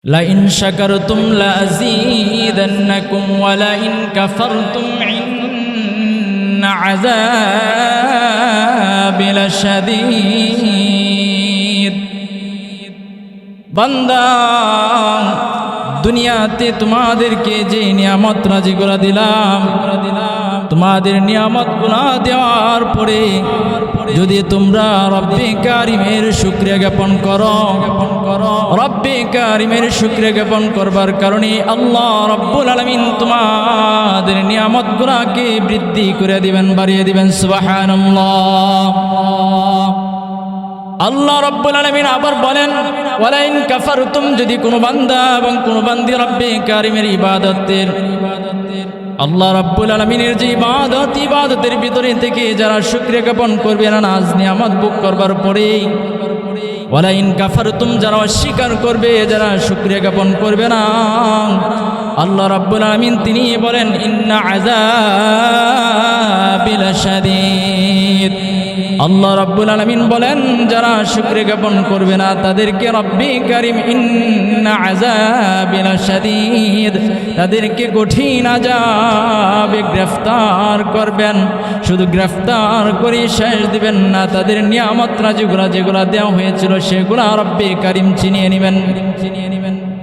لئن شكرتم لأزيدنكم ولئن كفرتم إن عذابي لشديد। বান্দা, দুনিয়াতে তোমাদেরকে যে নিয়ামত রাজি করে দিলাম, তোমাদের নিয়ামতগুলো দেওয়ার পরে যদি তোমরা রব্বে কারিমের শুকরিয়া জ্ঞাপন করো, রব্বে কারিমের শুকরিয়া জ্ঞাপন করবার কারণে আল্লাহ রব্বুল আলামিন তোমাদের নিয়ামতগুলোকে বৃদ্ধি করে দিবেন, বাড়িয়ে দিবেন। সুবহানাল্লাহ। আল্লাহ রব্বুল আলামিন আবার বলেন, ওয়ালাইন কাফারতুম, যদি কোনো বান্দা এবং কোনো বান্দি রব্বে কারিমের ইবাদতের, আল্লাহ রাব্বুল আলামিনের যে ইবাদতের ভিতরে থেকে যারা শুকরিয়া জ্ঞাপন করবে না, নাজ নিয়ামত ভোগ করবার পরে, ওয়ালাইন কাফারতুম, যারা অস্বীকার করবে, যারা শুকরিয়া জ্ঞাপন করবে না, আল্লাহ রাব্বুল আলামিন তিনি বলেন ইন্না আযাবি লাশাদীদ। আল্লাহ রাব্বুল আলামিন বলেন যারা শুকরিয়া জ্ঞাপন করবে না তাদেরকে রব্বে কারিম ইন্না আযাবি লাশাদীদ, তাদেরকে কঠিন আযাবে গ্রেফতার করবেন। শুধু গ্রেফতার করে শেষ দিবেন না, তাদের নিয়ামত রাজিগুলা যেগুলা দেওয়া হয়েছিল সেগুলা রব্বে কারিম ছিনিয়ে নেবেন।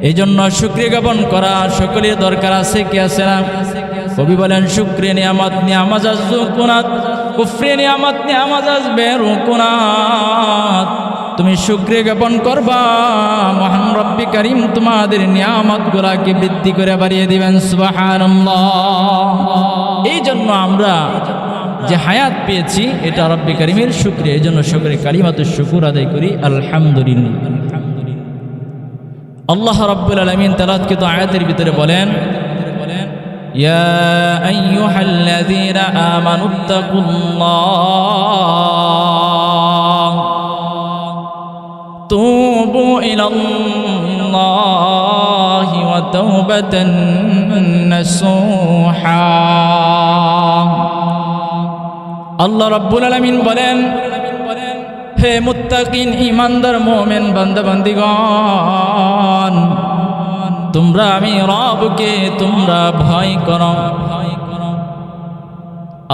এই জন্য শুকরিয়া জ্ঞাপন করা সকলের দরকার আছে, কি আছে না? কবি বলেন শুকরিয়া নিয়ামত নিয়ামাজ আযকুনাত, কুফরি নিয়ামত নিয়ামাজ বেরুকুনাত। তুমি শুকরিয়া জ্ঞাপন করবা, মহান রব্বে কারিম তোমাদের নিয়ামতগুলোকে বৃদ্ধি করে বাড়িয়ে দিবেন। সুবহানাল্লাহ। এই জন্য আমরা যে হায়াত পেয়েছি এটা রব্বে কারিমের শুকরিয়া, এই জন্য শুকরিয়া কালিমাতুশ শুকুর আদায় করি, আলহামদুলিল্লাহ। আল্লাহ রাব্বুল আলামিন তেলাওয়াতকৃত আয়াতের ভিতরে বলেন, ইয়া আইয়ুহাল্লাযীনা আমানুত্তাকুল্লাহ তুবু ইলাল্লাহি ওয়া তাওবাতান নাসুহা। আল্লাহ রাব্বুল আলামিন বলেন, হে মুত্তাকিন ঈমানদার মুমিন বান্দা বান্দিগণ, তোমরা আমি রবকে তোমরা ভয় করো।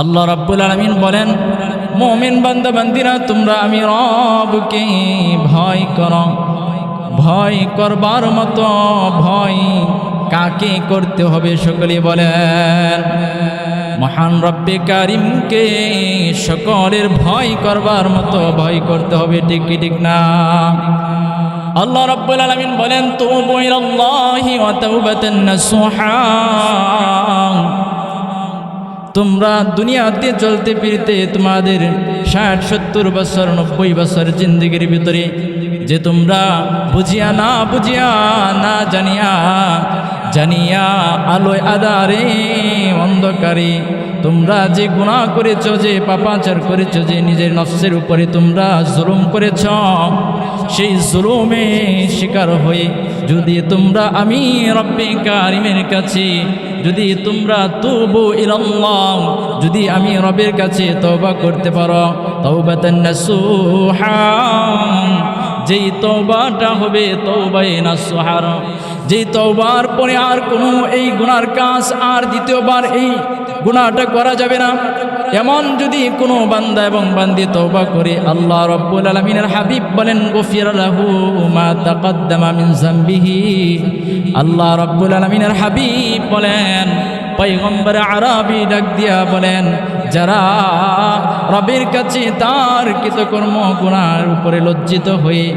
আল্লাহ রাব্বুল আলামিন বলেন, মুমিন বান্দা বান্দিরা তোমরা আমি রবকে ভয় করো। ভয় করবার মতো ভয় কাকে করতে হবে সকলে বলেন? মহান রব্বে কারিমকে সকলের ভয় করবার মতো ভয় করতে হবে, ঠিক কি ঠিক না? আল্লাহ রাব্বুল আলামিন বলেন, তুবু ইলাল্লাহি ওয়া তাওবাতান নাসুহা। তোমরা দুনিয়াতে চলতে ফিরতে তোমাদের 60-70 বছর 90 বছর জিন্দেগির ভিতরে যে তোমরা বুঝিয়া না জানিয়া আলোয় আধারে অন্ধকারে তোমরা যে গুনাহ করেছ, যে পাপাচার করেছ, যে নিজের নফসের উপরে তোমরা জুলুম করেছ, সেই জুলুমে শিকার হয়ে যদি তোমরা আমি রব্বে কারিমের কাছে যদি তোমরা তুবু ইলাল্লাহ, যদি আমি রবের কাছে তওবা করতে পারো, তাওবাতান নাসুহা, যেই তওবাটা হবে তওবায়ে নাসুহা, যেই তওবার পরে আর কোনো এই গুনার কাজ আর দ্বিতীয়বার এই গুনাহটা করা যাবে না, এমন যদি কোনো বান্দা এবং বান্দি তওবা করে, আল্লাহ রাব্বুল আলামিনের হাবিব বলেন গফিরা লাহু মা তাকাদ্দামা মিন যামবিহি। আল্লাহ রাব্বুল আলামিনের হাবিব বলেন, পয়গম্বর আরবি ডাক দিয়া বলেন, যারা রবের কাছে তার কৃতকর্ম গুনার উপরে লজ্জিত হয়ে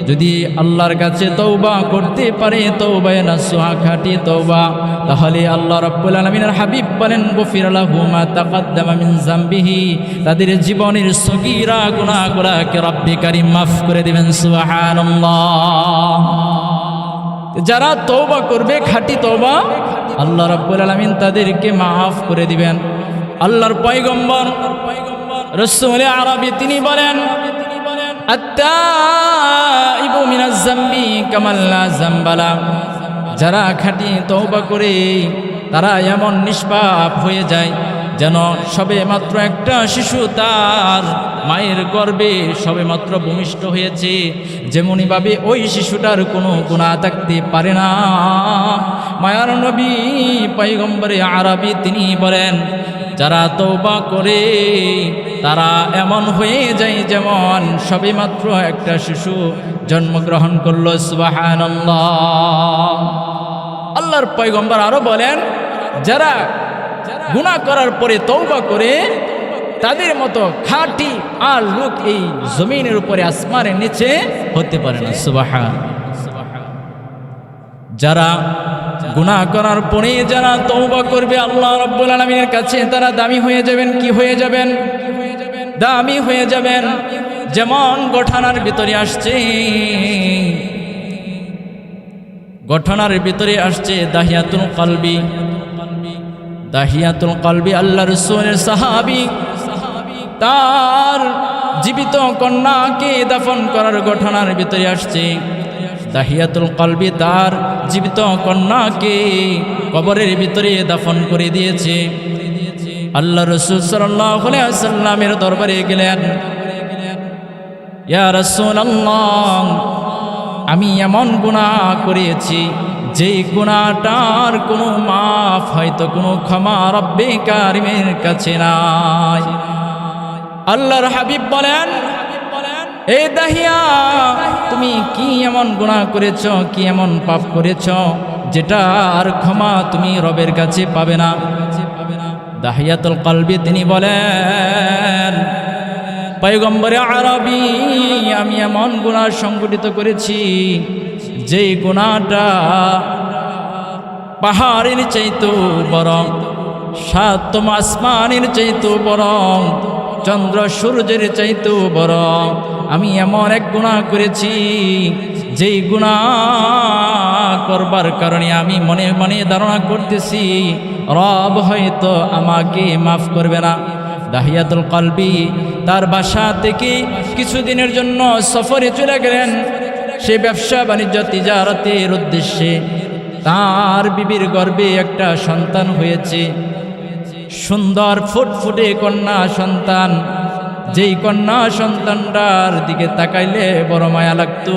যদি আল্লাহর কাছে তওবা করতে পারে, তওবায়ে নাসুহা খাঁটি তওবা, তাহলে আল্লাহ রাব্বুল আলামিনের হাবিব বলেন গফিরা লাহু মা তাকাদ্দামা মিন যামবিহি, তাদের জীবনের সগীরা গুনাহগুলোকে রব্বে কারীম মাফ করে দিবেন। সুবহানাল্লাহ। যারা তওবা করবে খাঁটি তওবা, আল্লাহ রাব্বুল আলামিন তাদেরকে মাফ করে দিবেন। আল্লাহর পয়গম্বর রাসূল আরবি তিনি বলেন, আত-তাইবু মিনাজ যামবি কামান লা যামবা লা। যারা খাঁটি তওবা করে তারা এমন নিষ্পাপ হয়ে যায় যেন সবে মাত্র একটা শিশু তার মায়ের গর্ভে সবেমাত্র ভূমিষ্ঠ হয়েছে, যেমনইভাবে ওই শিশুটার কোনো গুনাহ থাকতে পারে না। মায়ার নবী পয়গম্বরে আরবি তিনি বলেন, যারা তওবা করে তারা এমন হয়ে যায় যেমন সবেমাত্র একটা শিশু জন্মগ্রহণ করলো। সুবহানাল্লাহ। আল্লাহর পয়গম্বর আরো বলেন, যারা গুনাহ করার পরে তওবা করে তাদের মতো খাঁটি আর লোক এই জমিনের উপরে আসমানের নিচে হতে পারে না। সুবহানাল্লাহ। যারা গুনাহ করার পরে যারা তওবা করবে আল্লাহ রাব্বুল আলামিনের কাছে তারা দামি হয়ে যাবেন। কি হয়ে যাবেন? দামি হয়ে যাবেন। যেমন ঘটনার ভিতরে আসছে, ঘটনার ভিতরে আসছে দাহিয়াতুল কলবি। দাহিয়াতুল কলবি আল্লাহ রাসূলের সাহাবী, তার জীবিত কন্যাকে দাফন করার ঘটনার ভিতরে আসছে। দাহিয়াতুল কলবি তার জীবিত কন্যাকে কবরের ভিতরে দাফন করে দিয়েছে। আল্লাহ রাসূল সাল্লাল্লাহু আলাইহি ওয়াসাল্লামের দরবারে গেলেন, ইয়া রাসূলুল্লাহ, আমি এমন গুনাহ করেছি যে গুনাহটার কোনো মাফ হয়তো কোনো ক্ষমা রব্বে কারিমের কাছে নাই। আল্লাহর হাবিব বলেন, এই দাহিয়া, তুমি কি এমন গুনাহ করেছ, কি এমন পাপ করেছ যেটা আর ক্ষমা তুমি রবের কাছে পাবে না? দাহিয়াতুল কলবি তিনি বলেন, পয়গম্বরে আরবি, আমি এমন গুনাহ সংগঠিত করেছি যে গুনাহটা পাহাড়ের চাইতেও বরং, সাতম আসমানের চাইতেও বরং, চন্দ্র সূর্যের চাইতেও বরং আমি এমন এক গুনাহ করেছি যেই গুনাহ করবার কারণে আমি মনে মনে ধারণা করতেছি রব হয়তো আমাকে মাফ করবে না। দাহিয়াতুল কলবি তার বাসা থেকে কিছুদিনের জন্য সফরে চলে গেলেন। সে ব্যবসা বাণিজ্য তিজারতের উদ্দেশ্যে। তার বিবির গর্ভে একটা সন্তান হয়েছে, সুন্দর ফুটফুটে কন্যা সন্তান। যেই কন্যা সন্তানটার দিকে তাকাইলে বড় মায়া লাগতো।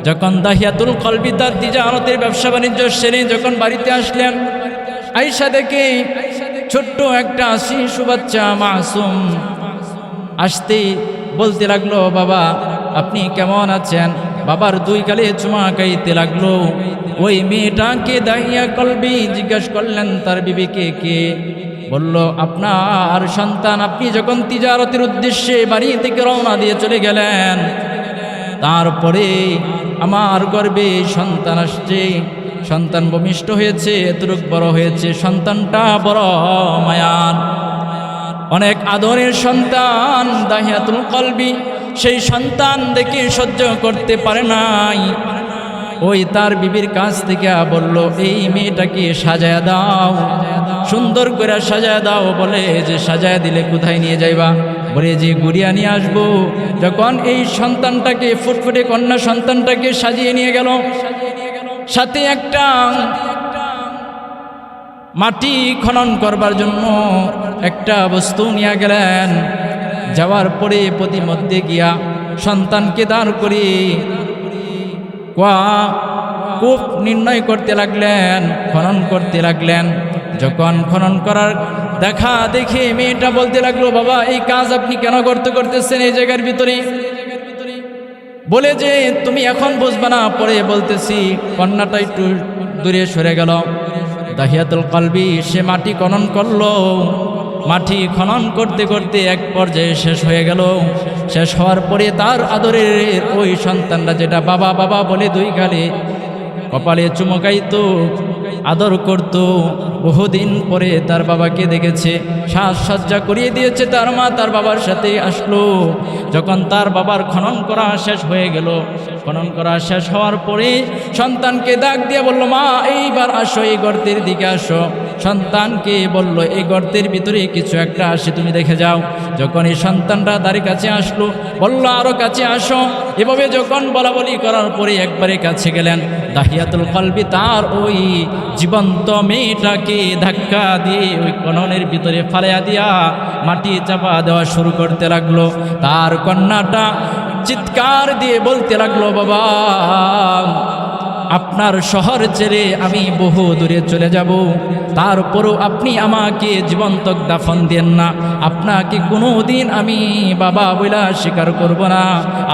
যখন দাহিয়াতুল কলবি তার তিজারতের ব্যবসা বাণিজ্য সেরে যখন বাড়িতে আসলেন, আয়েশা দেখে ছোট্ট একটা শিশু বাচ্চা মাসুম আসতে বলতে লাগলো, বাবা আপনি কেমন আছেন? বাবার দুই গালে চুমা খাইতে লাগলো। ওই মেয়েটাকে দাহিয়া কলবি জিজ্ঞাসা করলেন তার বিবিকে, কে? বলল, আপনার সন্তান। আপনি যখন তিজারতের উদ্দেশ্যে বাড়ি থেকে রওনা দিয়ে চলে গেলেন, তারপরে আমার গর্ভে সন্তান আসছে, সন্তান ভূমিষ্ঠ হয়েছে, এতটুক বড় হয়েছে। সন্তানটা বড় মায়ার, অনেক আদরের সন্তান। দাহিয়াতুল কলবি সেই সন্তান দেখে সহ্য করতে পারে নাই। ওই তার বিবির কাছ থেকে বলল, এই মেয়েটাকে সাজায় দাও, সুন্দর করে সাজায় দাও। বলে যে সাজায় দিলে কোথায় নিয়ে যাইবা? বলে যে গুড়িয়া নিয়ে আসবো। যখন এই সন্তানটাকে, ফুটফুটে কন্যা সন্তানটাকে সাজিয়ে নিয়ে গেল, সাথে একটা মাটি খনন করবার জন্য একটা বস্তু নিয়ে গেলেন। যাওয়ার পরে প্রতিমধ্যে গিয়া সন্তানকে দাঁড় করে কূপ নির্ণয় করতে লাগলেন, খনন করতে লাগলেন। যখন খনন করার দেখা দেখে মেয়েটা বলতে লাগলো, বাবা এই কাজ আপনি কেন করতেছেন এই জায়গার ভিতরে? বলে যে তুমি এখন বুঝবা না, পরে বলতেছি। কন্যাটা একটু দূরে সরে গেল। দাহিয়াতুল কলবি সে মাটি খনন করলো। মাটি খনন করতে করতে এক পর্যায়ে শেষ হয়ে গেল। শেষ হওয়ার পরে তার আদরের ওই সন্তানরা, যেটা বাবা বাবা বলে দুই গালে কপালে চুমকাইতো, আদর করত, বহুদিন পরে তার বাবাকে দেখেছে, সাজসজ্জা করিয়ে দিয়েছে। তার মা তার বাবার সাথে আসলো। যখন তার বাবার খনন করা শেষ হয়ে গেল, খনন করা শেষ হওয়ার পরে সন্তানকে ডাক দিয়ে বলল, মা এইবার আসো, এই গর্তের দিকে আসো। সন্তানকে বলল, এই গর্তের ভিতরে কিছু একটা আসে, তুমি দেখে যাও। যখন এই সন্তানরা তার কাছে আসলো, বলল আরো কাছে আসো। এভাবে যখন বলা বলি করার পরে একবারে কাছে গেলেন, দাহিয়াতুল কলবি তার ওই জীবন্ত মেয়েটাকে ধাক্কা দিয়ে ওই কননের ভিতরে ফালাইয়া দিয়া মাটি চাপা দেওয়া শুরু করতে লাগলো। তার কন্যাটা চিৎকার দিয়ে বলতে লাগলো, বাবা, আপনার শহর ছেড়ে আমি বহু দূরে চলে যাব, তারপরও আপনি আমাকে জীবন্ত দাফন দেন না। আপনাকে কোনো দিন আমি বাবা বইলা স্বীকার করব না,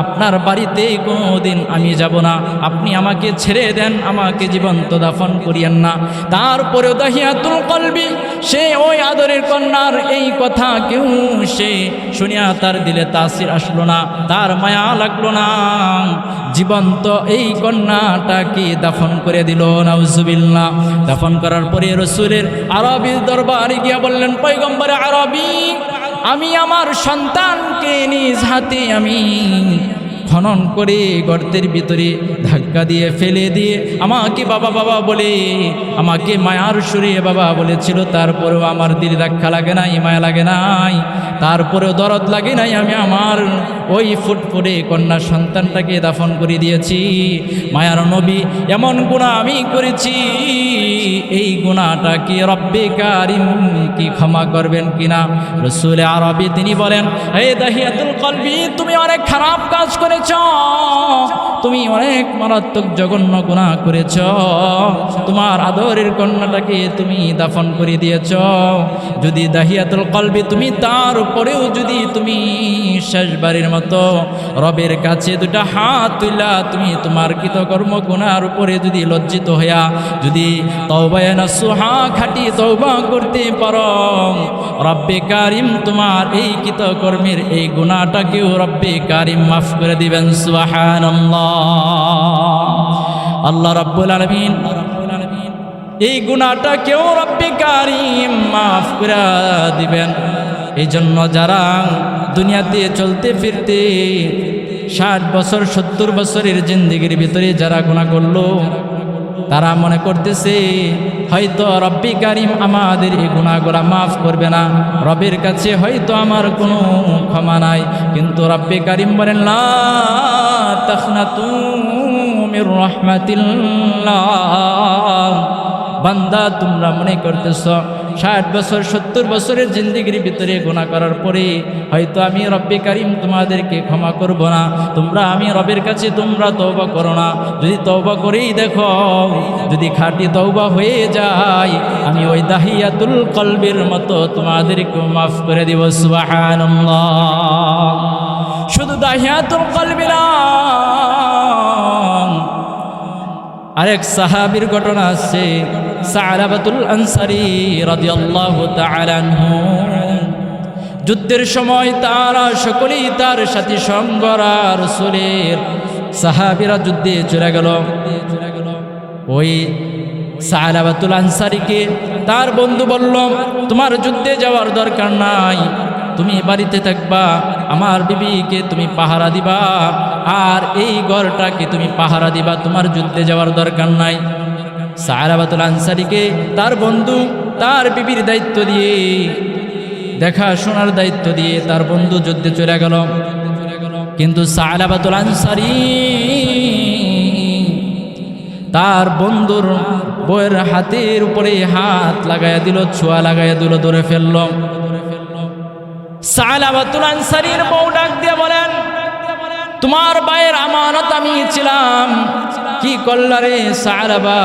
আপনার বাড়িতে কোনো দিন আমি যাব না, আপনি আমাকে ছেড়ে দেন, আমাকে জীবন্ত দাফন করিয়েন না। তারপরেও দাহিয়াতুল কলবি সে ওই আদরের কন্যার এই কথা কেউ সে শুনিয়া তার দিলে তাসির আসলো না, তার মায়া লাগলো না। জীবন্ত এই কন্যাটাকে দাফন করে দিল। নাউজুবিল্লাহ। দাফন করার পরে রাসূলের আরবীর দরবারে গিয়া বললেন, পয়গম্বরে আরবি, আমি আমার সন্তানকে নিজ হাতে আমি খনন করে গর্তের ভিতরে ধাক্কা দিয়ে ফেলে দিয়ে আমাকে বাবা বাবা বলে আমাকে মায়ার সুরে বাবা বলেছিল, তারপরেও আমার দিল ধাক্কা লাগে নাই, মায়া লাগে নাই, তারপরেও দরদ লাগে নাই, আমি আমার ওই ফুটফুটে কন্যা সন্তানটাকে দাফন করে দিয়েছি। মায়ার নবী, এমন গুনাহ আমি করেছি, এই গুনাহটা কি রব্বে কারিম কি ক্ষমা করবেন কিনা? রাসূল আরবি তিনি বলেন, হে দাহিয়াতুল কলবি, তুমি অনেক খারাপ কাজ করেছ, তুমি অনেক মারাত্মক জঘন্য গুনাহ করেছ, তোমার আদরের কন্যাটাকে তুমি দাফন করে দিয়েছ। যদি দাহিয়াতুল কলবি তুমি তার উপরেও যদি তুমি শেষবারের মতো রবের কাছে দুটা হাত তুইলা তুমি তোমার কৃতকর্ম গুনার উপরে যদি লজ্জিত হইয়া যদি তওবায়ে নসুহা খাঁটি তওবা করতে পারো, রব্বে কারিম তোমার এই কৃতকর্মের এই গুনাহটাকেও রব্বে কারিম মাফ করে দিবেন। সুবহানাল্লাহ। আল্লাহ রাব্বুল আলামিন এই গুনাহটাকেও রব্বে কারিম মাফ করে দিবেন। এই জন্য যারা দুনিয়াতে চলতে ফিরতে 60 বছর 70 বছরের জিন্দেগির ভিতরে যারা গুনাহ করলো, তারা মনে করতেছে হয়তো রব্বে কারিম আমাদের এই গুনাহগুলো মাফ করবে না, রবের কাছে হয়তো আমার কোনো ক্ষমা নাই। কিন্তু রব্বে কারিম বলেন, লা তাখনাতু মির রাহমাতিল্লাহ। বান্দা, তোমরা মনে করতেছ 60 বছর 70 বছরের জিন্দেগির ভিতরে গুনাহ করার পরে হয়তো আমি রব্বে কারিম তোমাদেরকে ক্ষমা করব না, তোমরা আমি রবের কাছে তোমরা তওবা করো না। যদি তওবা করেই দেখো, যদি খাঁটি তওবা হয়ে যায়, আমি ওই দাহিয়াতুল কলবির মতো তোমাদেরকে মাফ করে দিব। সুবহানাল্লাহ। শুধু দাহিয়াতুল কলবি না, আরেক সাহাবীর ঘটনা আছে, সালাবাতুল আনসারী রাদিয়াল্লাহু তাআলা আনহু। যুদ্ধের সময় তারা সকলেই তার সাথী সঙ্গরা রাসূলের সাহাবীরা যুদ্ধে চলে গেল। ওই সালাবাতুল আনসারীকে তার বন্ধু বলল, তোমার যুদ্ধে যাওয়ার দরকার নাই, তুমি বাড়িতে থাকবা, আমার বিবিকে তুমি পাহারা দিবা, আর এই ঘরটাকে তুমি পাহারা দিবা, তোমার যুদ্ধে যাওয়ার দরকার নাই। সালাবাতুল আনসারীকে তার বন্ধু তার বিবির দায়িত্ব দিয়ে, দেখাশোনার দায়িত্ব দিয়ে তার বন্ধু যুদ্ধে চলে গেল। কিন্তু সালাবাতুল আনসারী তার বন্ধুর বউয়ের হাতের উপরে হাত লাগাইয়া দিল, ছোঁয়া লাগাইয়া দিল, ধরে ফেলল। সালাবাতুল আনসারীর বউ ডাক দিয়ে বলেন, তোমার ভাইয়ের আমানত আমি ছিলাম, কি করলা রে সালাবা?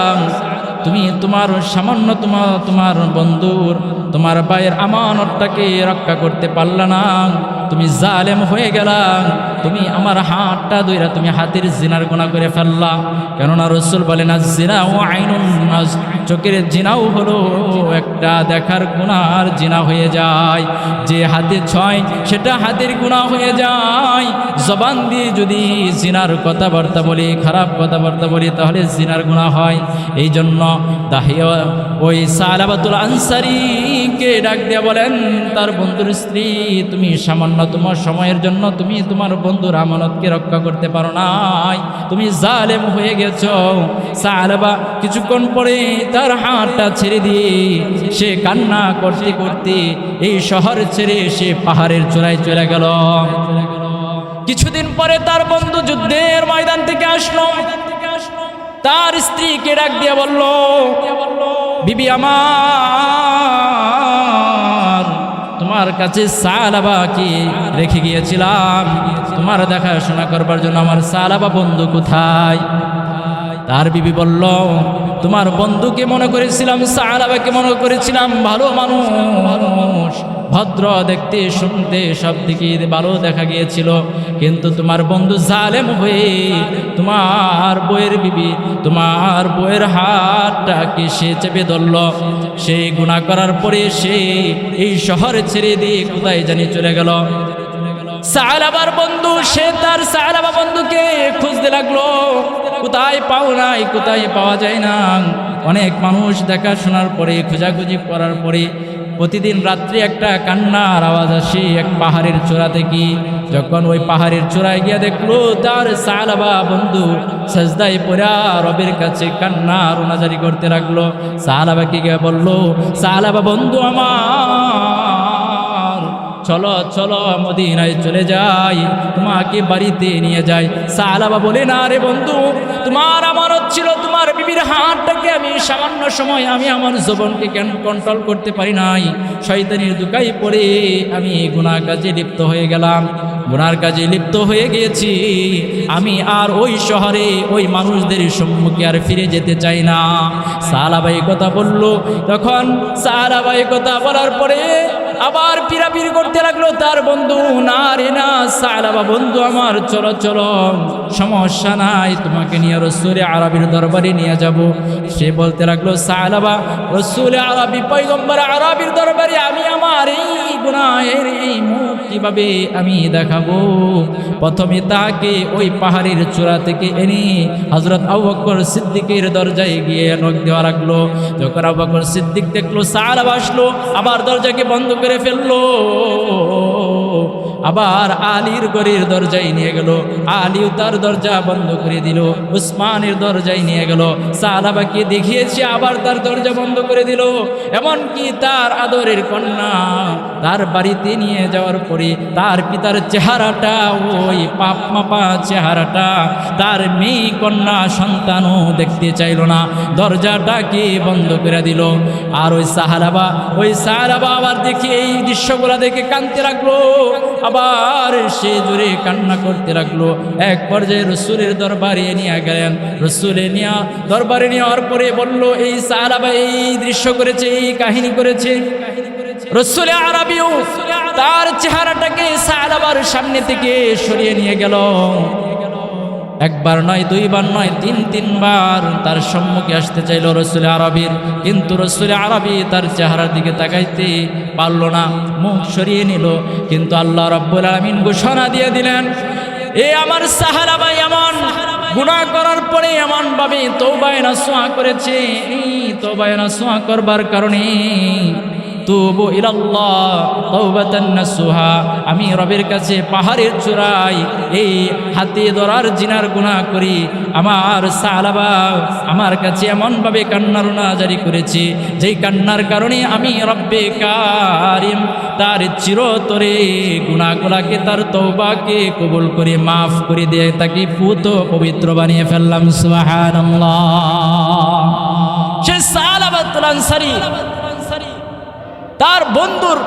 তুমি তোমার সামান্য তোমার বন্ধুর তোমার ভাইয়ের আমানতটাকে রক্ষা করতে পারলা না, তুমি জালেম হয়ে গেলা, তুমি আমার হাতটা ধইরা তুমি হাতের জিনার গুনাহ করে ফেললা। কেননা রাসূল বলেন, জিনা ও আইনুন নাজ, চোখের জিনাও হলো একটা দেখার গুনার জিনা হয়ে যায়। যে হাতে ছয় সেটা হাতের গুনাহ হয়ে যায়। জবান দিয়ে যদি জিনার কথাবার্তা বলি, খারাপ কথাবার্তা বলি, তাহলে জিনার গুনাহ হয়। এই জন্য দাহিয়া ওই সালাবাতুল আনসারীকে ডাক দিয়ে বলেন, তার বন্ধুর স্ত্রী, তুমি সামান্য সামান্যতম সময়ের জন্য তুমি তোমার বন্ধুর আমানতকে রক্ষা করতে পারো নাই, তুমি জালেম হয়ে গেছো। সালাবা কিছুক্ষণ পরে তার হাতটা ছেড়ে দিয়ে সে কান্না করতে করতে এই শহর ছেড়ে সে পাহাড়ের চূড়ায় চলে গেল। কিছুদিন পরে তার বন্ধু যুদ্ধের ময়দান থেকে আসলো। তার স্ত্রীকে ডাক দিয়ে বলল, বিবি আমার, তোমার কাছে সালাবাকে রেখে গিয়েছিলাম তোমার দেখাশোনা করবার জন্য, আমার সালাবা বন্ধু কোথায়? তার বিবি বলল, তোমার বন্ধুকে মনে করেছিলাম, সালাবাকে মনে করেছিলাম ভালো মানুষ, ভদ্র, দেখতে শুনতে সব দিকে ভালো দেখা গিয়েছিল, কিন্তু তোমার বন্ধু জালেম হয়ে তোমার বউয়ের বিবি, তোমার বউয়ের হাতটাকে সে চেপে ধরল। সেই গুনাহ করার পরে সে এই শহর ছেড়ে দিয়ে কোথায় জানি চলে গেল। সালাবার বন্ধু, সে তার সালাবা বন্ধুকে খুঁজতে লাগলো, কোথায় পাও নাই, কোথায় পাওয়া যায় না। অনেক মানুষ দেখাশোনার পরে, খোঁজাখুঁজি করার পরে প্রতিদিন রাত্রি একটা কান্নার আওয়াজ আসে এক পাহাড়ের চূড়া থেকে। যখন ওই পাহাড়ের চূড়ায় গিয়ে দেখলো তার সালাবা বন্ধু সাজদায় পড়া রবের কাছে কান্না রোনাজারি করতে লাগলো। সালাবাকে গিয়ে বলল, সালাবা বন্ধু আমার, চলো চলো মদিনায় চলে যাই, তোমাকে বাড়িতে নিয়ে যাই। সালাবা বলে, না রে বন্ধু, তোমার আমানত ছিল তোমার বিবির হাতটাকে আমি সামান্য সময় আমি আমার জবানকে কেন কন্ট্রোল করতে পারি নাই, শয়তানের দুকাই পড়ে আমি গুনাহ কাজে লিপ্ত হয়ে গেলাম, গুনার কাজে লিপ্ত হয়ে গিয়েছি। আমি আর ওই শহরে ওই মানুষদের সম্মুখে আর ফিরে যেতে চাই না। সালাবা এই কথা বলল। তখন সালাবা এই কথা বলার পরে আবার পিরাপির করতে লাগলো তার বন্ধু, না রে না সালাবা বন্ধু আমার, চলো চলো, সমস্যা নাই, তোমাকে নিয়ে রসুল আরবির দরবারে নিয়ে যাব। সে বলতে লাগলো, সালাবা রসুল আরবি পয়গম্বর আরবির দরবারে আমি আমার এই গুনাহের এই মুখ কিভাবে আমি দেখাবো? প্রথমে তাকে ওই পাহাড়ের চূড়া থেকে এনে হযরত আবু বকর সিদ্দিকের দরজায় গিয়ে নক দেওয়া লাগলো। যখন আবু বকর সিদ্দিক দেখলো সালাবা আসলো, আবার দরজাকে বন্ধ করে ফেললো। আবার আলীর ঘরের দরজায় নিয়ে গেল, আলীও তার দরজা বন্ধ করে দিল। উসমানের দরজায় নিয়ে গেল, সালাবাকে দেখিয়েছে, আবার তার দরজা বন্ধ করে দিল। এমনকি তার আদরের কন্যা তার বাড়িতে নিয়ে যাওয়ার পরে তার পিতার চেহারাটা, ওই পাপ মাপা চেহারাটা তার মেয়ে কন্যা সন্তানও দেখতে চাইল না, দরজাটাকে বন্ধ করে দিল। আর ওই সাহারাবা আবার দেখি এই দৃশ্যগুলা দেখে কাঁদতে লাগলো, আবার সে জোরে কান্না করতে লাগলো। এক পর্যায়ে রসুলের দরবারে নিয়ে গেলেন। দরবারে নেওয়ার পরে বলল, এই সাহাবা এই দৃশ্য করেছে, এই কাহিনী করেছে। রসুল আরবিও তার চেহারাটাকে সাহাবার সামনে থেকে সরিয়ে নিয়ে গেল। একবার নয়, দুইবার নয়, তিনবার তার সম্মুখে আসতে চাইল রসুল আরবির, কিন্তু রসুল আরবি তার চেহারার দিকে তাকাইতে পারল না, মুখ সরিয়ে নিল। কিন্তু আল্লাহ রাব্বুল আলামিন ঘোষণা দিয়ে দিলেন, এ আমার সাহাবা এমন গুনাহ করার পরে এমন ভাবে তওবায়ে নাসুহা করেছে, এই তওবায়ে নাসুহা করবার কারণে তুবু ইলাল্লাহ তাওবাতান নাসুহা, আমি রবের কাছে পাহাড়ের চূড়ায় এই হাতে ধরার জিনার গুনাহ করি। আমার সালাবা আমার কাছে এমনভাবে কান্নার জারি করেছে, যেই কান্নার কারণে আমি রব্বে কারিম তার চিরতরে গুনাহগুলাকে, তার তওবাকে কবুল করে মাফ করে দিয়ে তাকে পুত পবিত্র বানিয়ে ফেললাম। সুবহানাল্লাহ। সে সালাবাতুল আনসারী তার বন্ধুর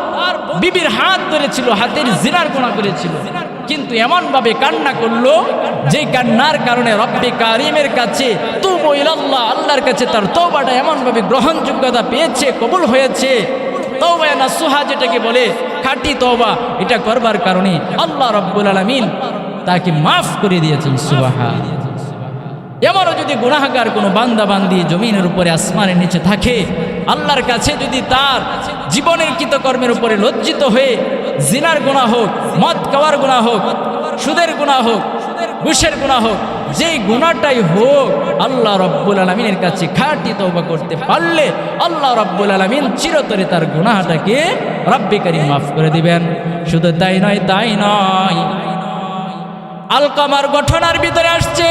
বিবির হাত ধরেছিল, হাতের জিনার গুনাহ করেছিল, কিন্তু এমনভাবে কান্না করলো যে কান্নার কারণে রব্বে কারিমের কাছে তুবু ইলাল্লাহ, আল্লাহর কাছে তার তওবাটা এমনভাবে গ্রহণযোগ্যতা পেয়েছে, কবুল হয়েছে। তওবায়ে নাসুহা যেটাকে বলে, খাঁটি তওবা, এটা করবার কারণে আল্লাহ রাব্বুল আলামিন তাকে মাফ করে দিয়েছেন। সুবহানাল্লাহ। এমনও যদি গুনাহগার কোনো বান্দা বান্দি জমিনের উপরে আসমানের নিচে থাকে, আল্লাহর কাছে যদি তার জীবনের কৃতকর্মের উপরে লজ্জিত হয়ে জিনার গুনাহ হোক, মদ খাওয়ার গুনাহ হোক, সুদের গুনাহ হোক, ঘুষের গুনাহ হোক, যেই গুনাহটাই হোক, আল্লাহ রাব্বুল আলামিনের কাছে খাঁটি তওবা করতে পারলে আল্লাহ রাব্বুল আলামিন চিরতরে তার গুনাহটাকে রব্বে কারীম মাফ করে দিবেন। শুধু তাই নয়, আলকামার ঘটনার ভিতরে আসছে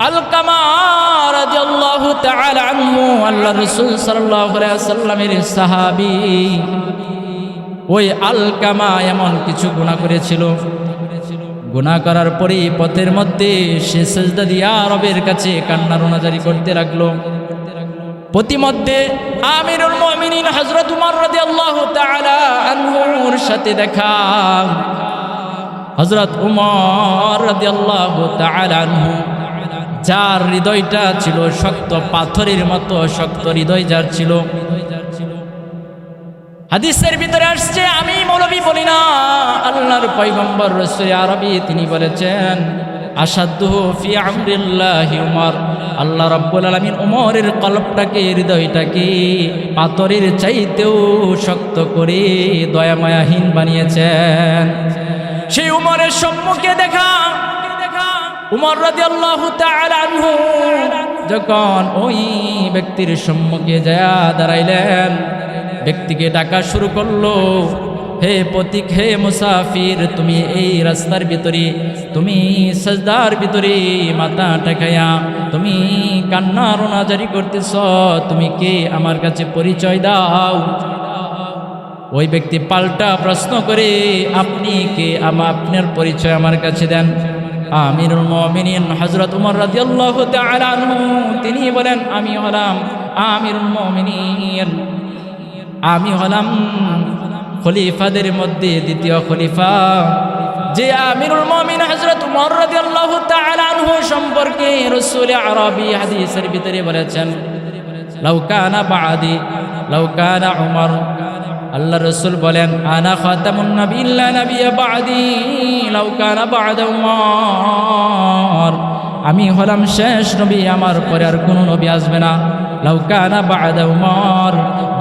আলকামা রাদিয়াল্লাহু তাআলা আনহু আল্লাহর রাসূল সাল্লাল্লাহু আলাইহি ওয়াসাল্লামের সাহাবী। ওই আলকামা এমন কিছু গুনাহ করেছিল, গুনাহ করার পরেই পথের মধ্যে সে সিজদা দিয়া রবের কাছে কান্না রোনাজারি করতে লাগলো। প্রতিমধ্যে আমিরুল মুমিনিন হযরত উমর রাদিয়াল্লাহু তাআলা আনহুর সাথে দেখা। হযরত উমর রাদিয়াল্লাহু তাআলা আনহু, যার হৃদয়টা ছিল শক্ত পাথরের মতো, শক্ত হৃদয় যার ছিল। হাদিসের ভিতরে আসছে, আমি মৌলবী বলি না, আল্লাহর পয়গম্বর রাসূল আরবি তিনি বলেছেন, আসাদুহু ফি আমরিল্লাহি উমর। আল্লাহ রাব্বুল আলামিন উমরের কলবটাকে, হৃদয়টাকে পাথরের চাইতেও শক্ত করে দয়ামায়াহীন বানিয়েছেন। সেই উমরের সম্মুখে দেখা উমর রাদিয়াল্লাহু তাআলা আনহু যখন ওই ব্যক্তির সম্মুখে যায় দাঁড়াইলেন, ব্যক্তিকে ডাকা শুরু করলো, হে পথিক, হে মুসাফির, তুমি এই রাস্তার ভিতরে, তুমি সাজদার ভিতরে মাথা টেকায়া তুমি কান্না রোনাজারি করতেছ, তুমি কে? আমার কাছে পরিচয় দাও। ওই ব্যক্তি পাল্টা প্রশ্ন করে, আপনি কে? আপনার পরিচয় আমার কাছে দেন। আমিরুল মুমিনিন হযরত উমর রাদিয়াল্লাহু তাআলা আনহু তিনি বলেন, আমি হলাম আমিরুল মুমিনিন, আমি হলাম খলিফাদের মধ্যে দ্বিতীয় খলিফা। যে আমিরুল মুমিনিন হযরত উমর রাদিয়াল্লাহু তাআলা আনহু সম্পর্কে রাসূল আরবি হাদিসের ভিতরে বলেছেন, লাউ কানা বাদি লাউ কানা উমর। আল্লাহ রাসূল বলেন, আনা খাতামুন নাবিয়্যিন লা নাবিয়্যা বাদি লাউ কানা বাদা উমর। আমি হলাম শেষ নবী, আমার পরে আর কোনো নবী আসবে না। লাউ কানা বাদা উমর,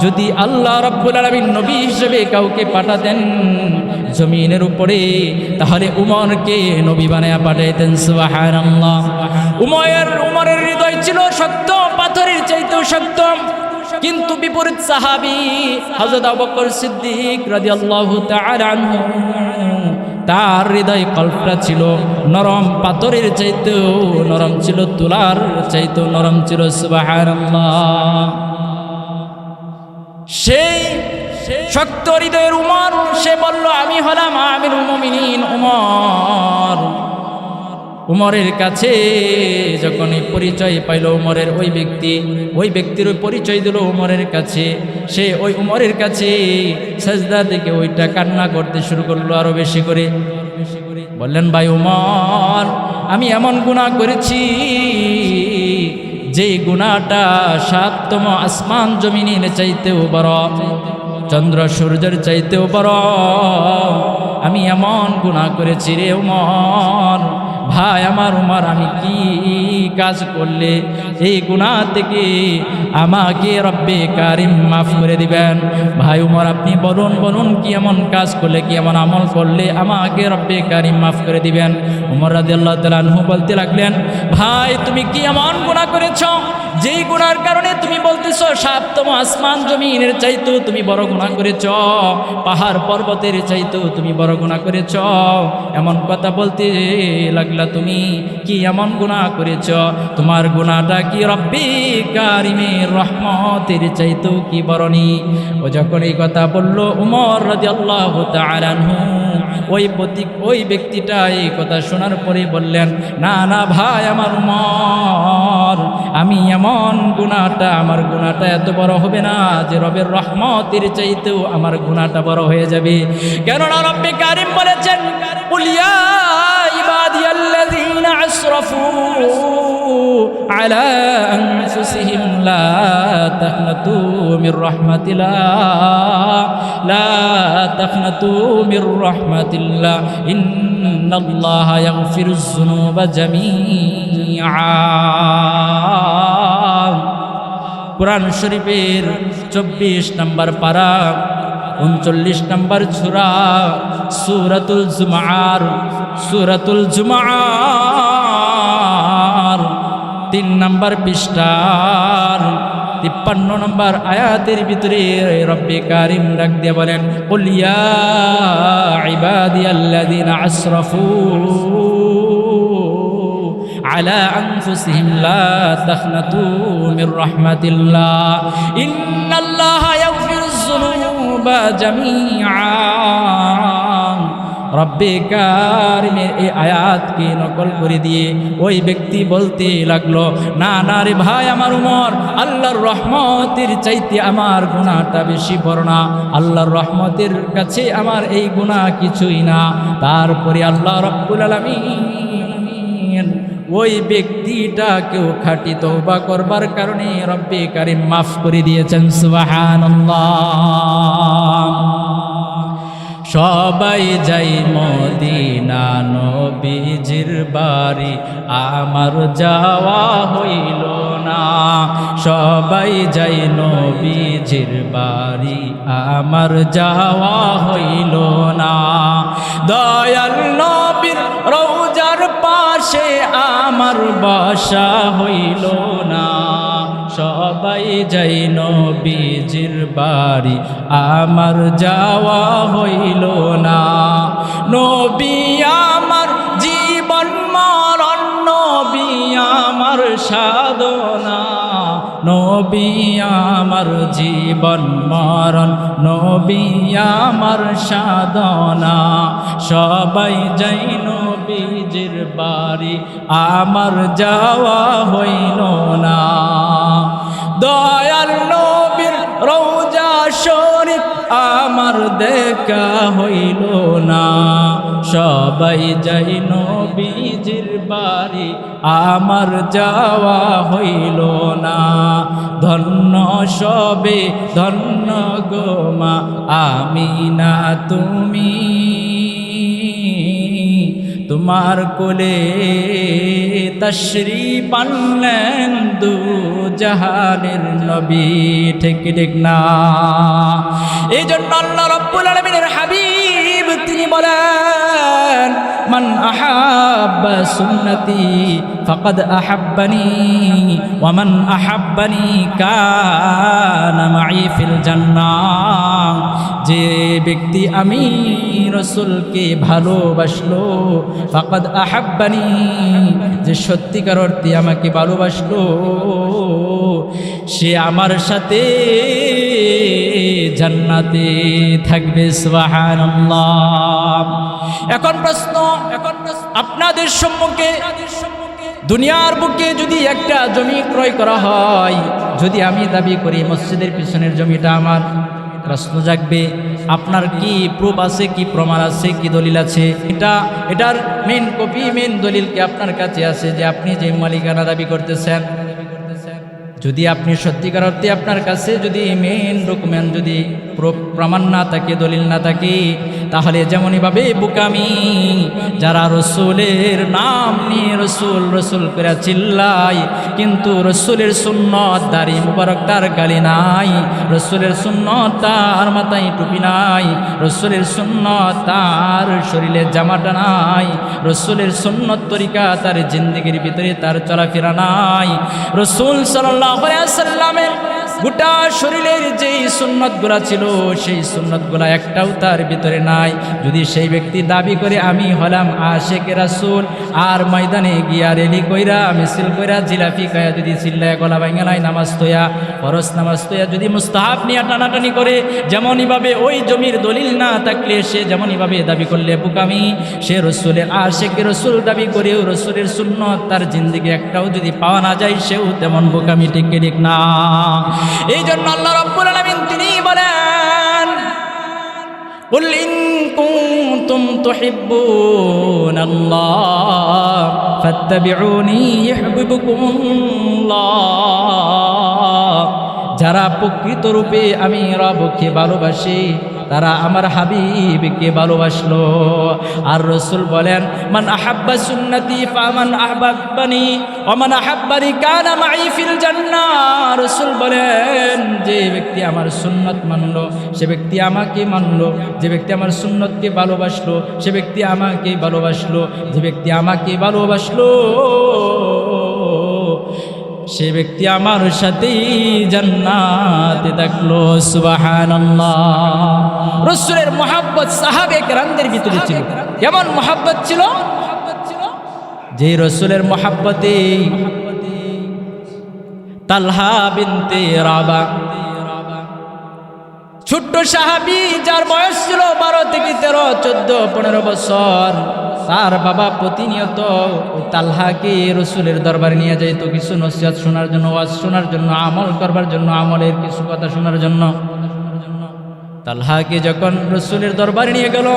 যদি আল্লাহ রাব্বুল আলামিন নবী হিসেবে কাউকে পাঠাতেন জমিনের উপরে, তাহলে উমরকে নবী বানায়া পাঠাইতেন। সুবহানাল্লাহ। উমরের হৃদয় ছিল শক্ত, পাথরের চাইতেও শক্ত। কিন্তু বিপরীত সাহাবী হযরত আবু বকর সিদ্দিক রাদিয়াল্লাহু তাআলা আনহু, তার হৃদয় কল্পটা ছিল নরম, পাথরের চাইতেও নরম ছিল, তুলার চাইতেও নরম ছিল। সুবহানাল্লাহ। সেই শক্ত হৃদয়ের উমর, সে বলল, আমি হলাম আমিরুল মুমিনিন উমর। উমরের কাছে যখন এই পরিচয় পাইল উমরের ওই ব্যক্তির ওই পরিচয় দিল উমরের কাছে, সে ওই উমরের কাছে সাজদা থেকে ওইটা কান্না করতে শুরু করলো আরো বেশি করে। বললেন, ভাই উমর, আমি এমন গুনাহ করেছি যে গুনাহটা সাততম আসমান জমিনের চাইতেও বড়, চন্দ্র সূর্যের চাইতেও বড়। আমি এমন গুনাহ করেছি রে উমর। ভাই আমার উমর, আমি কি কাজ করলে এই গুনাহ থেকে আমাকে রব্বে কারিম মাফ করে দিবেন? ভাই উমর, আপনি বলুন কি এমন কাজ করলে, কি এমন আমল করলে আমাকে রব্বে কারিম মাফ করে দিবেন? উমর রাদিয়াল্লাহু তাআলা আনহু বলতে লাগলেন, ভাই তুমি কি এমন গুনাহ করেছ যেই গুনার কারণে তুমি বলতেছ সাততম আসমান জমিনের চাইতেও তুমি বড় গুনাহ করেছ, পাহাড় পর্বতের চাইতেও তুমি বড় গুনাহ করেছ? এমন কথা বলতে লাগলা। তুমি কি এমন গুনাহ করেছ? তোমার গুনাহটা কি রব্বে কারিমের রহমতের চাইতেও কি বড়নি? ও যখন এই কথা বলল, উমর রাদিয়াল্লাহু তাআলা আনহু ওই ব্যক্তিটা এই কথা শোনার পরে বললেন, না না ভাই আমার উমর, আমি এমন আমার গুনাহটা এত বড় হবে না যে রবের রহমতের চাইতেও আমার গুনাহটা বড় হয়ে যাবে। কেননা রব্বে কারিম বলেছেন, কুল ইয়া ইবাদিয়াল্লাযীনা আসরাফু আলা আনফুসিহিম লা তাকনাতু মির রাহমাতিল্লাহ, লা তাকনাতু মির রাহমাতিল্লাহ, ইন্নাল্লাহা ইয়াগফিরুয যুনুবা জামিআ। কুরআন শরীফের 24 নম্বর পারা 39 নম্বর সূরা সূরাতুল জুমআর 3 নম্বর পৃষ্ঠার 53 নম্বর আয়াতের ভিতরে রব্বে কারিম ডাক দিয়ে বলেন, কুল ইয়া ইবাদিয়াল্লাযিনা আসরাফু আলা আনফুসিহিম লা তাখনাতু মির রাহমাতিল্লাহ ইন্নাল্লাহা ইয়াগফিরুয যুনুবা জামিআ। রব্বে কারিমের এই আয়াতকে নকল করে দিয়ে ওই ব্যক্তি বলতে লাগলো, না না রে ভাই আমার উমর, আল্লাহর রহমতের চাইতে আমার গুনাহটা বেশি বড় না, আল্লাহর রহমতের কাছে আমার এই গুনাহ কিছুই না। তারপরে আল্লাহ রাব্বুল আলামিন ওই ব্যক্তিটাকেও খাঁটি তওবা করবার কারণে রব্বে কারিম মাফ করে দিয়েছেন। সুবহানাল্লাহ। সবাই যাই মদিনা নবীজির বাড়ি, আমার যাওয়া হইল না। সবাই যাই নবীজির বাড়ি, আমার যাওয়া হইল না। দয়াল নবীর রওজার পাশে আমার বসা হইল না। সবাই যাই নবীজির বাড়ি, আমার যাওয়া হইল না। নবী আমার জীবন মরণ, নবী আমার সাধনা, নবী আমার জীবন মরণ, নবী আমার সাধনা। সবাই যাই নবীজির বাড়ি, আমার যাওয়া হইল না। দয়াল নবীর রওজা শরীফ আমার দেখা হইল না। সবাই যাই নবীজির বাড়ি, আমার যাওয়া হইল না। ধন্য সবে ধন্য গো মা আমিনা তুমি, তোমার কোলে তশরীফ আনলেন দু জাহানের নবী। ঠিক ঠিক না? এই জন্য আল্লাহ রাব্বুল আলামিনের হাবিব তিনি বলেন, মান আহাব্বা সুন্নতি ফাকাদ আহাব্বানি ওয়া মান আহাব্বানি কানা মাই ফিল জান্নাহ। যে ব্যক্তি আমি রাসূলকে ভালোবাসলো, ফাকাদ আহাব্বানি, যে সত্যিকার অর্থে আমাকে ভালোবাসলো, সে আমার সাথে জান্নাতে থাকবে। সুবহানাল্লাহ। এখন প্রশ্ন আপনাদের সম্মুখে, দুনিয়ার বুকে যদি একটা জমি ক্রয় করা হয়, যদি আমি দাবি করি মসজিদের পিছনের জমিটা আমার, প্রশ্ন জাগবে আপনার কি প্রুফ আছে, কি প্রমাণ আছে, কি দলিল আছে? এটার মেন কপি, মেন দলিল কি আপনার কাছে আছে যে আপনি যে মালিকানা দাবি করতেছেন? যদি আপনি সত্যিকার অর্থে আপনার কাছে যদি মেন ডকুমেন্ট, যদি প্রমাণ না থাকে, দলিল না থাকে, তাহলে যেমনইভাবে বুকামি যারা রসুলের নাম নিয়ে রসুল রসুল করে চিল্লায়, কিন্তু রসুলের সুন্নত দাড়ি মুবারক তার গালি নাই, রসুলের সুন্নত তার মাথায় টুপি নাই, রসুলের সুন্নত তার শরীরে জামাটা নাই, রসুলের সুন্নত তরিকা তার জিন্দেগির ভিতরে তার চলাফেরা নাই, রসুল সাল্লাল্লাহু আলাইহি ওয়াসাল্লামের গোটা শরীরের যেই সুন্নতগুলা ছিল সেই সুন্নতগুলা একটাও তার ভিতরে নাই, যদি সেই ব্যক্তি দাবি করে আমি হলাম আশেকে রাসূল, আর ময়দানে গিয়া রেলি কইরা মিছিল কইরা জিলাপি খায়া যদি চিল্লায় গলা ভাঙা নাই নামাজ তোয়া, ফরজ নামাজ তোয়া যদি মুস্তাহাব নিয়ে টানাটানি করে, যেমনইভাবে ওই জমির দলিল না থাকলে সে যেমনইভাবে দাবি করলে বুকামি, সে রসুলের আশেকে রসুল দাবি করেও রসুলের সুন্নত তার জিন্দেগি একটাও যদি পাওয়া না যায়, সেও তেমন বুকামি। ঠিক ঠিক না? এই জন্য আল্লাহ রাব্বুল আলামিন তিনি বলেন, কুল ইন কুনতুম তুহিব্বুনাল্লাহ ফাত্তাবিউনি ইউহিব্বুকুমুল্লাহ। যারা প্রকৃত রূপে আমি রবকে ভালোবাসি তারা আমার হাবিবকে ভালোবাসলো। আর রসুল বলেন, মান আহাব্বা সুন্নতি ফামান আহবাব্বানি ওয়া মান আহাব্বানি কানা মাই ফিল জান্নাহ। রসুল বলেন, যে ব্যক্তি আমার সুন্নত মানলো সে ব্যক্তি আমাকে মানলো, যে ব্যক্তি আমার সুন্নতকে ভালোবাসলো সে ব্যক্তি আমাকে ভালোবাসলো, যে ব্যক্তি আমাকে ভালোবাসলো সে ব্যক্তি আমার সাথেই জান্নাতে থাকলো। সুবহানাল্লাহ। রাসূলের মুহাব্বত সাহাবে কেরামদের ভিতরে ছিল। কেমন মুহাব্বত ছিল? যে রাসূলের মুহাব্বতে তালহা বিনতে রাবা, ছোট্ট সাহাবী, যার বয়স ছিল 12 থেকে 13, 14, 15 বছর, তার বাবা প্রতিনিয়ত তালহাকে রসুলের দরবারে নিয়ে যাইতো কিছু নসিহত শোনার জন্য, ওয়াজ শোনার জন্য, আমল করবার জন্য, আমলের কিছু কথা শোনার জন্য। তালহাকে যখন রসুলের দরবারে নিয়ে গেল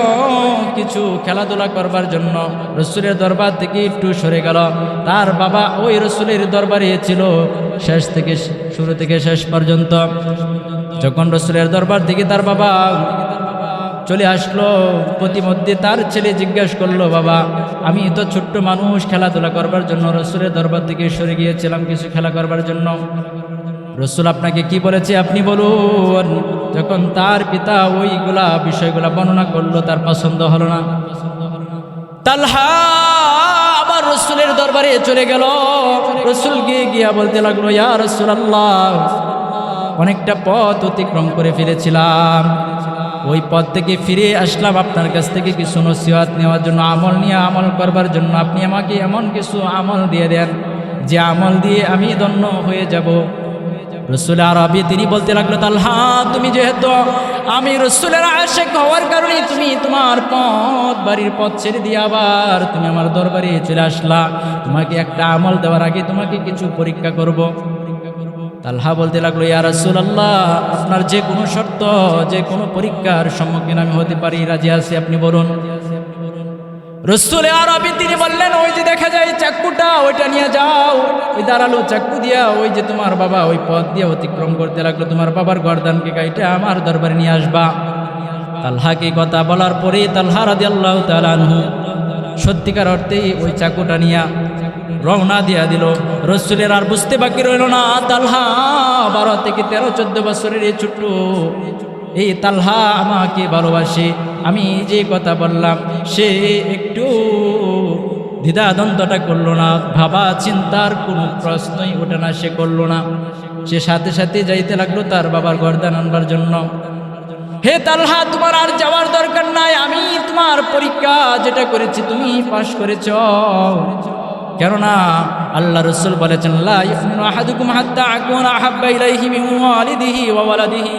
কিছু খেলাধুলা করবার জন্য, রসুলের দরবার থেকে একটু সরে গেল। তার বাবা ওই রসুলের দরবারে ছিল শুরু থেকে শেষ পর্যন্ত। যখন রসুলের দরবার থেকে তার বাবা চলে আসলো, প্রতিমধ্যে তার ছেলে জিজ্ঞাসা করলো, বাবা আমি তো ছোট্ট মানুষ, খেলাধুলা করবার জন্য রসুলের দরবার থেকে সরে গিয়েছিলাম কিছু খেলা করবার জন্য, রসুল আপনাকে কি বলেছে আপনি বলুন। যখন তার পিতা ওইগুলা বিষয়গুলা বর্ণনা করলো, তার পছন্দ হলো না। তালহা আবার রসুলের দরবারে চলে গেল। রসুল গিয়া বলতে লাগলো, ইয়া রাসূলুল্লাহ, অনেকটা পথ অতিক্রম করে ফেলেছিলাম, ওই পথ থেকে ফিরে আসলাম আপনার কাছ থেকে কিছু নসিহত নেওয়ার জন্য, আমল নিয়ে আমল করবার জন্য। আপনি আমাকে এমন কিছু আমল দিয়ে দেন যে আমল দিয়ে আমি ধন্য হয়ে যাব। রসুল আরবি তিনি বলতে লাগলো, তালহা তুমি যেহেতু আমি রসুলের আশিক হওয়ার কারণে তুমি তোমার বাড়ির পথ ছেড়ে দিয়ে আবার তুমি আমার দরবারে চলে আসলা, তোমাকে একটা আমল দেওয়ার আগে তোমাকে কিছু পরীক্ষা করব। তালহা বলতে লাগলো, ইয়া রাসূলুল্লাহ, আপনার যে কোনো শর্ত, যে কোনো পরীক্ষার সম্মুখীন আমি হতে পারি, রাজি আছি, আপনি বলুন। রসুল আরবি তিনি বললেন, ওই যে দেখা যায় চাকুটা, ওইটা নিয়ে যাও, ওই দাঁড়ালো চাকু দিয়া, ওই যে তোমার বাবা ওই পথ দিয়ে অতিক্রম করতে লাগলো, তোমার বাবার গর্দানকে কাইটা আমার দরবারে নিয়ে আসবা। তালহাকে কথা বলার পরে তালহা রাদিয়াল্লাহু তাআলা আনহু সত্যিকার অর্থেই ওই চাকুটা নিয়ে রওনা দিয়া দিল। রসুলের আর বুঝতে বাকি রইল না, তালহা 12 থেকে 13, 14 বছরের এই ছোট্ট এই তালহা আমাকে ভালোবাসে, আমি যে কথা বললাম সে একটু দ্বিধাদ্বন্দ্বটা করলো না, ভাবা চিন্তার কোনো প্রশ্নই ওঠে না, সে করলো না। সে সাথে সাথে যাইতে লাগলো তার বাবার গর্দান আনবার জন্য। হে তালহা, তোমার আর যাওয়ার দরকার নাই, আমি তোমার পরীক্ষা যেটা করেছি তুমি পাশ করেছ। কেননা আল্লাহ রসুল বলেছেন, লা ইউমিনু আহাদুকুম হাত্তা আকুনা আহাব্বা ইলাইহি মিন ওয়ালিদিহি ওয়া ওয়ালাদিহি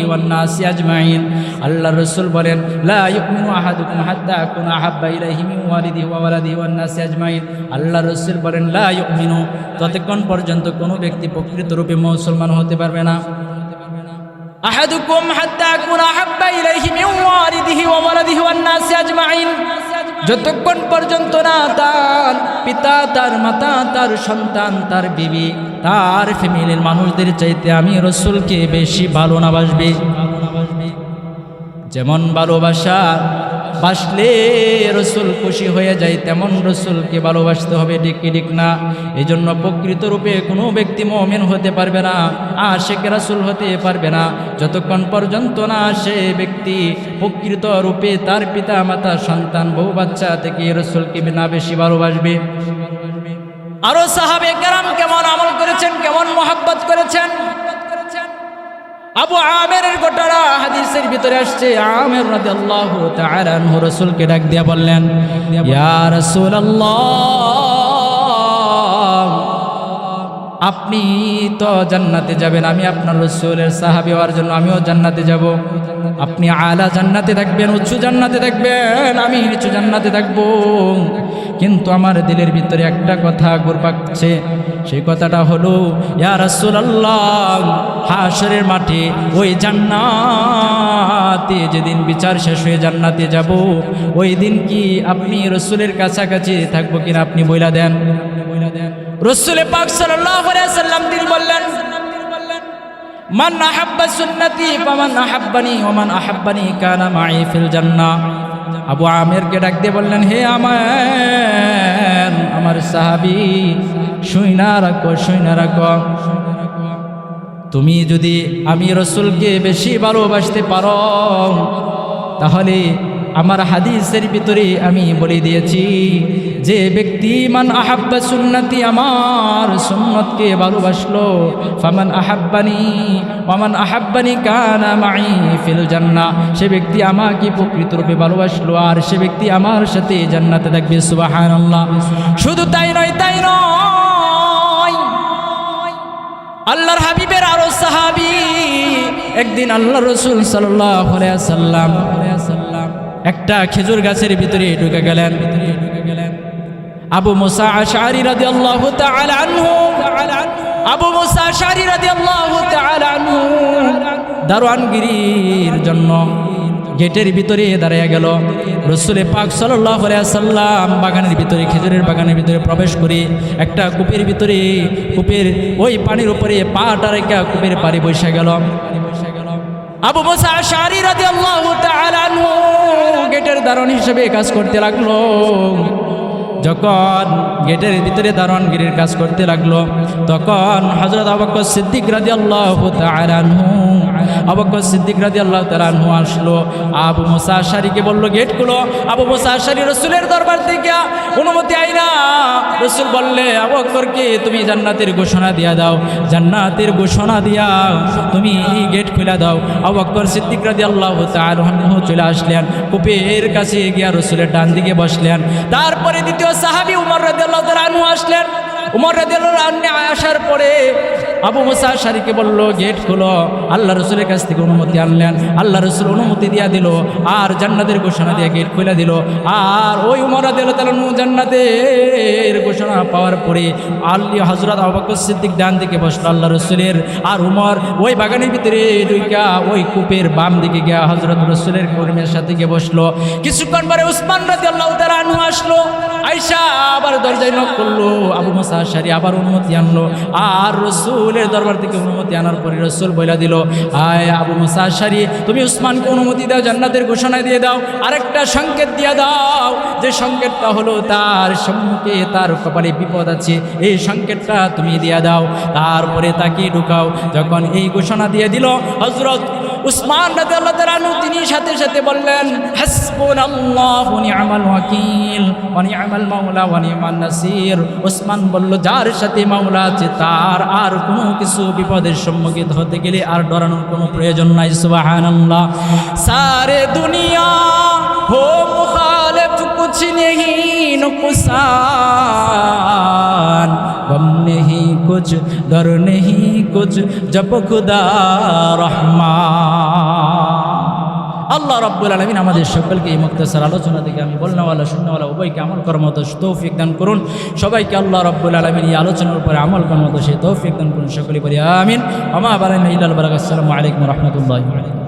ওয়ান নাসি আজমাইন। আল্লাহ রসুল বলেন, লা ইউমিনু আহাদুকুম হাত্তা আকুনা আহাব্বা ইলাইহি মিন ওয়ালিদিহি ওয়া ওয়ালাদিহি ওয়ান নাসি আজমাইন। আল্লাহ রসুল বলেন, লা ইউমিনু, ততক্ষণ পর্যন্ত কোনো ব্যক্তি প্রকৃতরূপে মুসলমান হতে পারবে না। আহাদুকুম হাত্তা আকুনা আহাব্বা ইলাইহি মিন ওয়ালিদিহি ওয়া ওয়ালাদিহি ওয়ান নাসি আজমাইন, যতক্ষণ পর্যন্ত না তার পিতা, তার মাতা, তার সন্তান, তার বিবি, তার ফ্যামিলির মানুষদের চাইতে আমি রসুলকে বেশি ভালো না বাসবে। যেমন ভালোবাসা বাসলে রসুল খুশি হয়ে যায়, তেমন রসুলকে ভালোবাসতে হবে, ঠিক না? এই জন্য প্রকৃত রূপে কোনো ব্যক্তি মুমিন হতে পারবে না, আশিক রাসূল হতে পারবে না, যতক্ষণ পর্যন্ত না সে ব্যক্তি প্রকৃত রূপে তার পিতা মাতা সন্তান বউ বাচ্চা থেকে রসুলকে না বেশি ভালোবাসবে। আরো সাহাবে কেরাম কেমন আমল করেছেন, কেমন মহব্বত করেছেন। আবু আমেরের ঘটনা হাদিসের ভিতরে আসছে। আমের রাদিয়াল্লাহু তাআলা আনহু রাসূলকে ডাক দিয়া বললেন, ইয়া রাসূলুল্লাহ, আপনি তো জান্নাতে যাবেন, আমি আপনার রাসূলের সাহাবী হওয়ার জন্য আমিও জান্নাতে যাব। আপনি আলা জান্নাতে থাকবেন, উচ্চ জান্নাতে থাকবেন, আমি নিচু জান্নাতে থাকব। কিন্তু আমার দিলের ভিতরে একটা কথা ঘুরপাকছে, সেই কথাটা হলো, ইয়া রাসূলুল্লাহ, হাশরের মাঠে ওই জান্নাতে যেদিন বিচার শেষ হয়ে জান্নাতে যাব, ওই দিন কি আপনি রাসূলের কাছাকাছি থাকবো কিনা আপনি বইলা দেন। রাসূল পাক সাল্লাল্লাহু আলাইহি ওয়াসাল্লাম তিনি বললেন, মান আহাব্বা সুন্নতি ফামান আহাব্বানি ওয়া মান আহাব্বানি কানা মাই ফিল জান্নাহ। আবু আমেরকে ডাক দিয়ে বললেন, হে আমার সাহাবী, শুইনা রাখো, তুমি যদি আমি রসুলকে বেশি ভালোবাসতে পারো, তাহলে আমার হাদিসের ভিতরে আমি বলে দিয়েছি যে ব্যক্তি মান আহাব্বা সুন্নতি আমার সুন্নতকে ভালোবাসলো ফামান আহাব্বানি ওয়ামান আহাব্বানি কানা মাই ফিল জান্নাহ সে ব্যক্তি আমাকে প্রকৃতরূপে ভালোবাসলো আর সে ব্যক্তি আমার সাথে জান্নাতে থাকবে সুবহানাল্লাহ। শুধু তাই নয় আল্লাহর হাবিবের আরো সাহাবী একদিন আল্লাহ রাসূল সাল্লাল্লাহু আলাইহি ওয়াসাল্লাম একটা খেজুর গাছের ভিতরে ঢুকে গেলেন। আবু মুসা আশআরী রাদিয়াল্লাহু তাআলা আনহু দারোয়ানগিরির জন্য গেটের ভিতরে দাঁড়িয়ে গেল। রাসূল পাক সাল্লাল্লাহু আলাইহি ওয়াসাল্লাম বাগানের ভিতরে খেজুরের বাগানের ভিতরে প্রবেশ করে একটা কূপের ভিতরে কূপের ওই পানির উপরে পাটা রেখে কূপের পাড়ে বসে গেল। আবু মুসা আশআরী রাদিয়াল্লাহু তাআলা আনহু গেটের দারোয়ান হিসেবে কাজ করতে লাগলো। যখন গেটের ভিতরে দারোয়ানগিরির কাজ করতে লাগলো তখন হযরত আবু বকর সিদ্দিক রাদিয়াল্লাহু তাআলা আনহু আসলো। আবু মুসা আশআরীকে বলল গেট খুলো। আবু মুসা আশআরী রাসূলের দরবার থেকে অনুমতি আইনা রাসূল বললে আবু বকরকে তুমি জান্নাতের ঘোষণা দিয়া দাও, জান্নাতের ঘোষণা দিয়া তুমি গেট খুলে দাও। আবু বকর সিদ্দিক রাদিয়াল্লাহু তাআলা আনহু চলে আসলেন, কূপের কাছে গিয়া রাসূলের ডান দিকে বসলেন। তারপরে দ্বিতীয় সাহাবী উমর রাদিয়াল্লাহু তাআলা আনহু আসলেন। উমর রাদিয়াল্লাহু আনহু আসার পরে আবু মুসা আশআরীকে বলল গেট খুলো। আল্লাহ রসুলের কাছ থেকে অনুমতি আনলেন। আল্লাহ রসুল অনুমতি দিয়া দিল আর জান্নাতের ঘোষণা দিয়ে গেট খুলে দিল। আর ওই উমর রাদিয়াল্লাহু তাআলা আনহু জান্নাতের ঘোষণা পাওয়ার পরে হযরত আবু বকর সিদ্দিক ডান দিকে বসলো আল্লাহ রসুলের, আর উমর ওই বাগানের ভিতরে ঢুইকা ওই কূপের বাম দিকে গিয়া হযরত রসুলের কর্মীর সাথে গিয়ে বসলো। কিছুক্ষণ পরে উসমান রাদিয়াল্লাহু তাআলা আনহু আসলো। আয়েশা আবার দরজায় নক করলো। আবু মুসা আশআরী আবার অনুমতি আনলো আর রসুলের দরবার থেকে অনুমতি আনার পরে রসুল বলে দিল আয় আবু মুসা আশআরী তুমি উসমানকে অনুমতি দাও, জান্নাতের ঘোষণা দিয়ে দাও, আরেকটা সংকেত দিয়ে দাও যে সংকেতটা হলো তার সম্মুখে তার কপালে বিপদ আছে, এই সংকেতটা তুমি দিয়ে দাও, তারপরে তাকে ঢুকাও। যখন এই ঘোষণা দিয়ে দিল হযরত উসমান রাদিয়াল্লাহু তাআলা আনহু তিনি সাথে সাথে বললেন হাসবুনাল্লাহু ওয়া নি'মাল ওয়াকিল ওয়া নি'মাল মাওলা ওয়া নি'মান নাসির। উসমান বলল যার সাথে মাওলা আছে তার আর কোনো কিছু বিপদের সম্মুখীন হতে গেলে আর ডরানোর কোনো প্রয়োজন নাই। সুবহানাল্লাহ। সারে দুনিয়া হো মুখালিফ কুছ নেহি নুকসান গম নেহি কুছ ডর নেহি কুছ জব খুদা রহমান। আল্লাহ রাব্বুল আলামিন আমাদের সকলকে এই মুক্তাসার আলোচনা থেকে আমি বলনেওয়ালা শুননেওয়ালা উভয়কে আমল করার মতো তৌফিক দান করুন। সবাইকে আল্লাহ রাব্বুল আলামিন এই আলোচনার উপরে আমল করার মতো সেই তৌফিক দান করুন। সকলে বলি আমিন। আমা বারাকাতুহু ইল্লাল বারাকাতুহু। আসসালামু আলাইকুম ওয়া রাহমাতুল্লাহি ওয়া বারাকাতুহু।